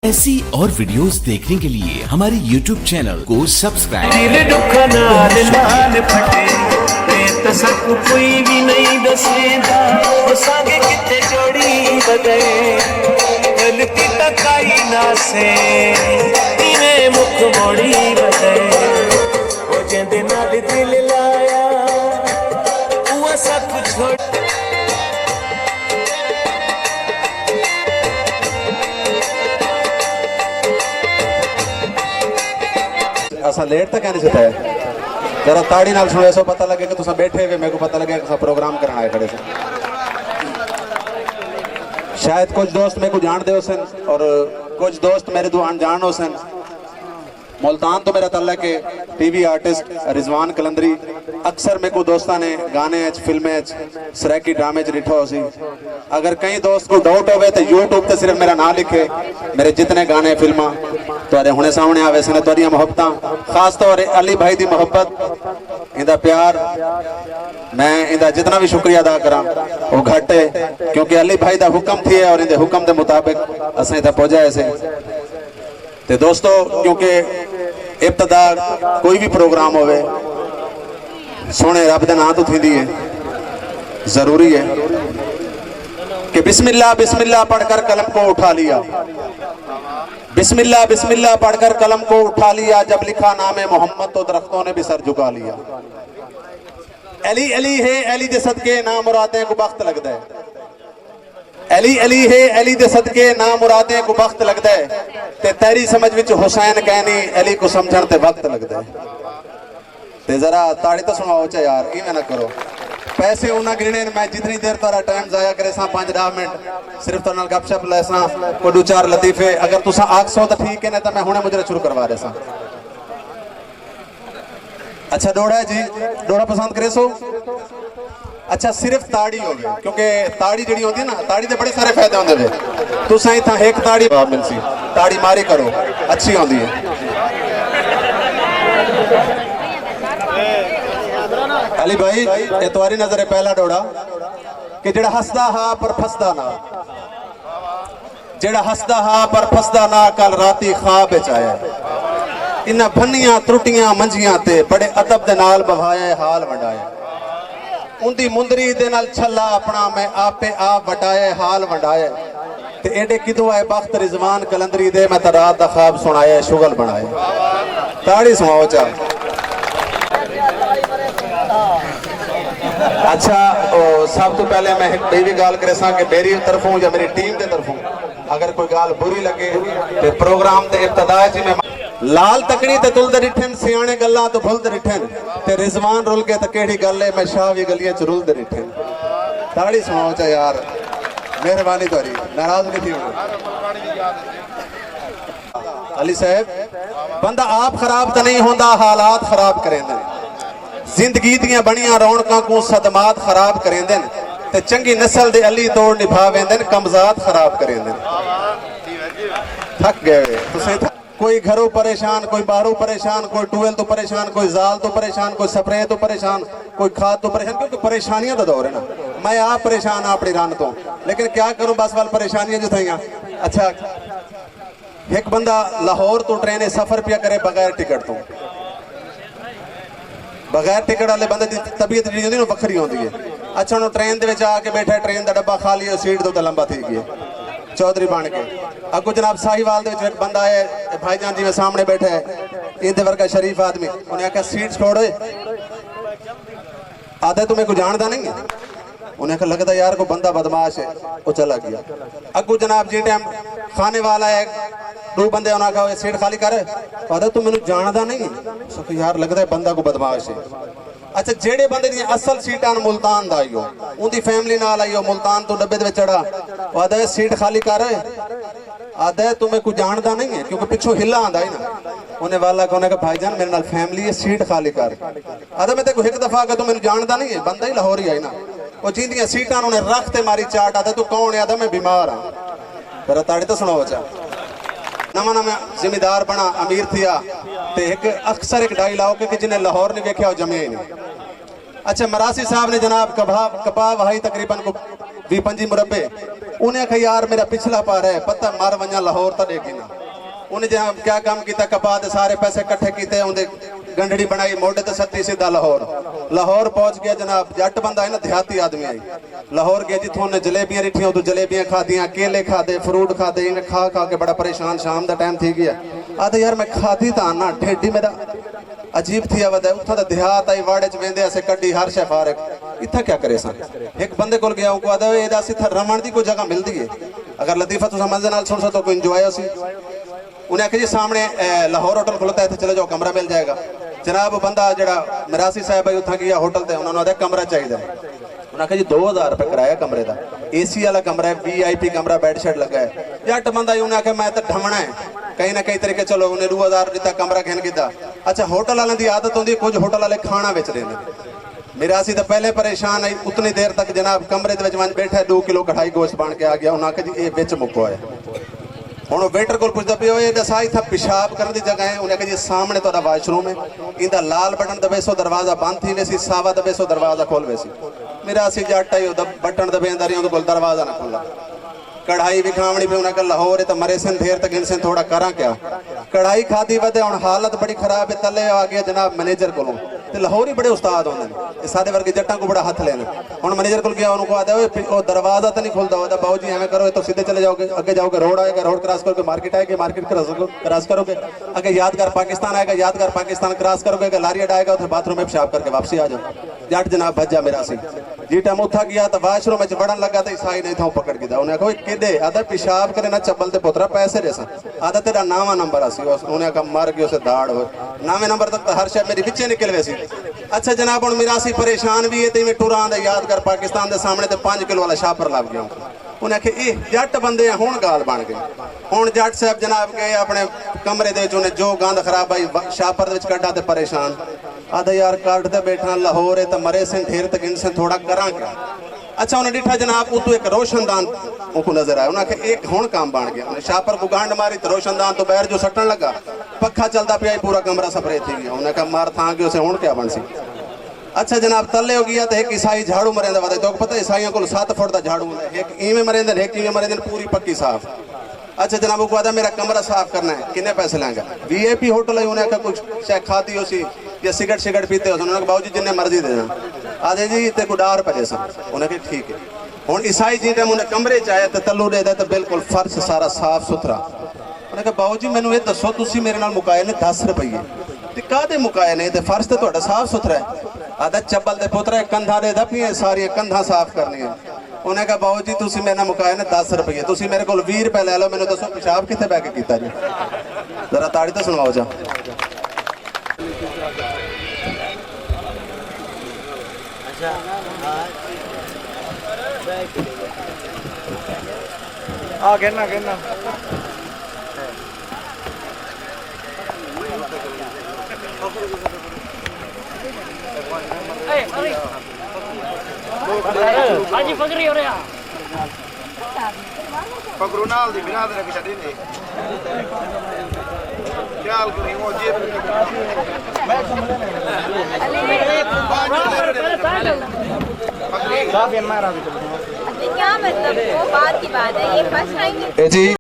ऐसी और वीडियोस देखने के लिए हमारे YouTube चैनल को सब्सक्राइब। कोई भी नहीं दसेदा सागे किते जोड़ी बदे गलती तकाई ना से इने मुख मोड़ी बदे ओ जेंदे नाल दिल लाया वो सब छोड़ असा लेट तक नहीं सकता है जरा ताड़ी नाल सुने सो पता लगे कि तुम बैठे हुए मेरे को पता लगे कि प्रोग्राम करना है खड़े से। शायद कुछ दोस्त मेरे को जानते हो सन और कुछ दोस्त मेरे तो अनजान हो सन। मुल्तान तो मेरा तल्लक है टीवी आर्टिस्ट रिजवान कलंदरी अक्सर मेरे को दोस्तों ने गाने फिल्में सराकी ड्रामे डिठो सी। अगर कई दोस्त को डाउट हो तो यूट्यूब पे सिर्फ मेरा नाम लिखे मेरे जितने गाने फिल्मा तुहारे हुणे सामने आवे सन। तुहारियां मोहब्बतां खास तौर अली भाई की मोहब्बत इंदा प्यार मैं इंदा जितना भी शुक्रिया अदा करा वो घट है क्योंकि अली भाई का हुक्म थी और इंदे हुक्म के मुताबिक असें इतना पहुंचाए से। तो दोस्तों क्योंकि इब्तदा कोई भी प्रोग्राम होवे सोने रब दे नाम तो थी है जरूरी है कि बिस्मिल्लाह बिस्मिल्लाह पढ़कर कलम को उठा लिया। बिस्मिल्लाह बिस्मिल्लाह पढ़कर कलम को उठा लिया। जब लिखा नाम मोहम्मद तो दरख्तों ने भी सर झुका लिया। अली अली है अली दे सदके ना मुरादें को वक्त लगता है। अली अली है अली दे सदके ना मुरादें को वक्त लगता है। ते तेरी समझ विच हुसैन कहनी अली को समझण ते वक्त लगता है। ते जरा ताड़ी तो सुनाओ चा यार इवें ना करो। पैसे उन्हें गिने मैं जितनी देर तारा टाइम जाया करे 5-10 मिनट सिर्फ तो गपशप लेसा को दो चार लतीफे अगर तुसा आख सो तो ठीक है ना तो मैं हुणे मुजरा शुरू करवा देसा। अच्छा डोड़ा है जी डोड़ा पसंद करे सो। अच्छा सिर्फ ताड़ी हो गई क्योंकि ताड़ी जी होती है ना ताड़ी के बड़े सारे फायदे होंगे वे तुसा इतना एक ताड़ी मिल सी ताड़ी मारी करो अच्छी होती है। अली भाई ये तुम्हारी नजर है पहला डोड़ा कि जेड़ा हसदा हा पर फसदा ना जेड़ा हसदा हा पर फसदा ना कल राती ख्वाब विच आया। इन्हां भन्नियां त्रुटियां मंजियां ते बड़े अदब दे नाल बवाया हाल वंडाया। उनकी मुंदरी दे नाल छला अपना मैं आपे आप वटाए हाल वंडाए। ते एडे किदों आए बख्त रिजवान कलंदरी दे मैं रात दा ख्वाब सुनाए शुगल बनाए। ताड़ी सुनाओ चा। अच्छा सब तो पहले मैं एक भी गाल करे सा कि मेरी तरफों या मेरी टीम के तरफों अगर कोई गाल बुरी लगे तो प्रोग्राम के इब्तदा च मैं लाल तकड़ी ते तुल दे रिठन सियाने गल्लां तो भुल दे रिठन ते रिजवान रुल के ते केड़ी गल है मैं शाह भी गलियां च रुल दे रिठन। ताड़ी सुनाओ चा यार मेहरबानी तोरी नाराज नहीं थी। अली साहब बंदा आप खराब तो नहीं होंदा हालात खराब करेंदे जिंदगी दियां बनियां रौनकां को सदमात खराब करेंदे ते चंगी नस्ल दे अली तोड़ निभावेंदे कमजात खराब करेंदे। थक गए तुसीं कोई घरों परेशान कोई बाहरों परेशान कोई टूवेल तो परेशान कोई जाल तो परेशान कोई स्प्रे तो परेशान कोई खाद तो परेशान क्योंकि परेशानियां का दौर है ना। मैं आप परेशान हाँ अपनी रन तो लेकिन क्या करूं बस वाल परेशानियां जो थी। अच्छा एक बंदा लाहौर तो ट्रेन सफर पिया करे बगैर टिकट तो बगैर टिकट वाले बंदे की तबीयत जी होती वखरी होती है। अच्छा उन्होंने ट्रेन के आके बैठा ट्रेन का डब्बा खा लिया सीट तो लंबा थी गया चौधरी बन के अगू जनाब साहिवाल एक बंदा है भाईजान जी में सामने बैठा है इंदे वर्गा शरीफ आदमी उन्हें आख्या सीट छोड़ो आधा तुम्हें को जानता नहीं है। उन्हें आख्या लगता यार को बंदा बदमाश है वो चला गया। अगू जनाब जी टाइम खाने वाला है दो बंदे उन्हें आख्या सीट खाली कर आधा तुम मैंने जानता नहीं है यार लगता है बंदा को बदमाश है। अच्छा जेड़े बंदे दी असल सीटां मुल्तान दा आईओ उनकी फैमिली नाल आईओ मुल्तान तो डब्बे दे चढ़ा आधा सीट खाली कर आधा तुम्हें कुछ जानता नहीं है क्योंकि पिछों हिला आंदा ही ना। उन्हें वाला कहने का भाईजान मेरे नाल फैमिली है सीट खाली कर आधा मैं तेको एक दफा तुम मैंने जानता नहीं है बंदा ही लाहौर ही आई ना वो जिंदियां सीटां उन्हें रख ते मारी चाट आधा तू कौन है आधा मैं बीमार हाँ। तेरा ताड़ी तो सुनाओ चा नवा नवा जिम्मेदार बना अमीर थिया ते एक अक्सर एक डायलॉग कि जिन्हें लाहौर नहीं देखा जमे ही नहीं। अच्छा मरासी साहब ने जनाब कपा वहाई तकरीबन को 20-25 मुरब्बे उन्हें आखा यार मेरा पिछला पार है पता मार वंजा लाहौर तो देखी ना उन्हें जहाँ क्या काम किया, कपा दे सारे पैसे इकट्ठे किए, उन्हें गंढड़ी बनाई, मोढे ते सत्ती सीधा लाहौर पहुंच गया जनाब। जट बंदा है ना, देहाती आदमी आई। लाहौर गया जिथों उन्हें जलेबियां रिठियां, उतो जलेबियां खादियां, केले खादे, फ्रूट खादे, इन्हें खा के बड़ा परेशान। शाम का टाइम थी गया, आते यार मैं खादी तो आना, ठेडी मेरा अजीब थी आवद है। उथा देहात आई, वाड़े च वेंदे असे कड्डी हर शे फारक, इत्था क्या करे सन। एक बंदे को गया, उनको आदा ये दस इत्था रमण दी कोई जगह मिलती है, अगर लतीफा तुम मजे नाल सुन सको, कोई इंजॉय सी। उन्हें आखिया जी सामने लाहौर होटल खुलता है, चले जाओ, कमरा मिल जाएगा। जनाब बंदा जरा मिरासी साहब है उथा गया होटल से, उन्होंने आदा कमरा चाहिए। उन्हें आखिया जी 2000 रुपये किराया कमरे का, AC वाला कमरा है, VIP कमरा, बेड शेड लगा है। जट बंदा उन्हें आखिया मैं तो ढमना है कहीं ना कहीं तरीके, चलो उन्हें 2000 दिता, कमरा खिन किया। अच्छा होटल वालों की आदत होती है, कुछ होटल वाले खाना बेच रहे हैं। मिरासी तो पहले परेशान आई, उतनी देर तक जनाब कमरे बैठा 2 किलो कढ़ाई गोश्त बन के आ गया। उन्हें आखिया जी ये बिच मुको है। ਹੁਣ वेटर को पुछदा पियो ये दसा इत्थे पेशाब करने की जगह है। उन्हें कहा जी सामने तो वाशरूम है, इंदा लाल बटन दबेसो दरवाजा बंद थी वैसी, सावा दबेसो दरवाजा खोल वैसी। मेरा असी जट आई बटन दबेंदा रही, उनके दरवाजा ना खोला। कढ़ाई भी खावनी पे, उन्हें कहा लाहौर है तो मरे सन देर तक इनसे थोड़ा करा क्या। कढ़ाई खादी वधे, हुण हालत बड़ी खराब है। तले आ गया जनाब मैनेजर को, लाहौर ही बड़े उस्ताद होंगे, सारे वर्गे जट्टां को बड़ा हथ लेना। हुण मैनेजर को गया, उन्होंने आदा वो दरवाजा तो नहीं खुलता, बाबू जी एवं करो तो सीधे चले जाओगे, अगे जाओगे रोड आएगा, रोड क्रॉस करोगे मार्केट आएगी, मार्केट क्रॉस करोगे, अगे यादगार पाकिस्तान आएगा, यादगार पाकिस्तान क्रॉस करोगे, लारियड आएगा, उसे बाथरूम में पेशाब करके वापसी आ जाओ। जट जनाब भज्जा मेरा सी जी टाइम उठा गया तो वाशरूम में बढ़न लगा तो ईसाई ने इथों पकड़ गया। उन्हें कहा किदे, आदा पेशाब करे ना चप्पल ते पुत्रा पैसे दे सन, आदा तेरा नावा नंबर आसी। उन्हें कहा मर गया, उसे दाड़ हो नावे नंबर तक तो हर शय मेरी बिचे निकल वैसी। अच्छा जनाब हुण मिरासी परेशान भी है, तो टुरां दे यादगार पाकिस्तान के सामने तो 5 किलो वाला शापर लग गया। उन्हें आखिया ये जट बंदे हुण गाल बन गए। हुण जट साहब जनाब गए अपने कमरे दे, उन्हें जो गंद खराब आई शापर दे कड्डा ते परेशान। आधा यार काटते बैठा लाहौर है तो मरे से ढेर तक इनसे थोड़ा करा क्या। अच्छा उन्हें डिठा जनाब उतो एक रोशनदान उनको नजर आया। उन्हें एक हुण काम बन गया। उन्हें शापर को गांड मारी तो रोशनदान तो बैर जो सटन लगा, पखा चलता पिया, पूरा कमरा सफरेद थी गया। उन्हें कहा मार था कि उसे हुण क्या बन सी। अच्छा जनाब तले हो गया तो एक ईसाई झाड़ू मरेंदा वधे, तो पता ईसाइयों को 7 फुट का झाड़ू होंदा, एक इवें मरेंदा, एक इवें मरेंदा, पूरी पक्की साफ। अच्छा जनाब को आदा मेरा कमरा साफ करना है, किन्ने पैसे लेंगे। VIP होटल है, उन्हें कहा कुछ शायद खाती हो सी या सिगरेट पीते हो। उन्होंने बाबू जी जिन्ने मर्जी दे देना, आधे जी ते को डार पे सन। उन्हें कहा ठीक है। हुण ईसाई जी टाइम उन्हें कमरे च आया तो तलू दे तो बिल्कुल फर्श सारा साफ सुथरा। उन्हें कहा बाबू जी मैनू ये दसो तुसी मेरे नाल मुकाए ने 10 रुपये, तो काहदे मुकाए ने, तो फर्श तो तुहाडा साफ सुथरा है। आधा चप्पल दे पुत्रा कंधा दे दपियां सारियां कंधा साफ करनियां। उन्हें कहा बाबू जी तुसी मेरे नाल मुकाए ने 10 रुपये, तुसी मेरे को 20 रुपये ले लो, मैनू दसो पेशाब कित्थे बह के कीता जी। जरा ताड़ी तो सुनाओ जा। कहना Haji Fakri हो रहा पकड़ो नाल दी बिना दे छड़ी नहीं ख्याल करी वो जेब क्या मतलब वो बात की बात है, ये फर्स्ट टाइम जी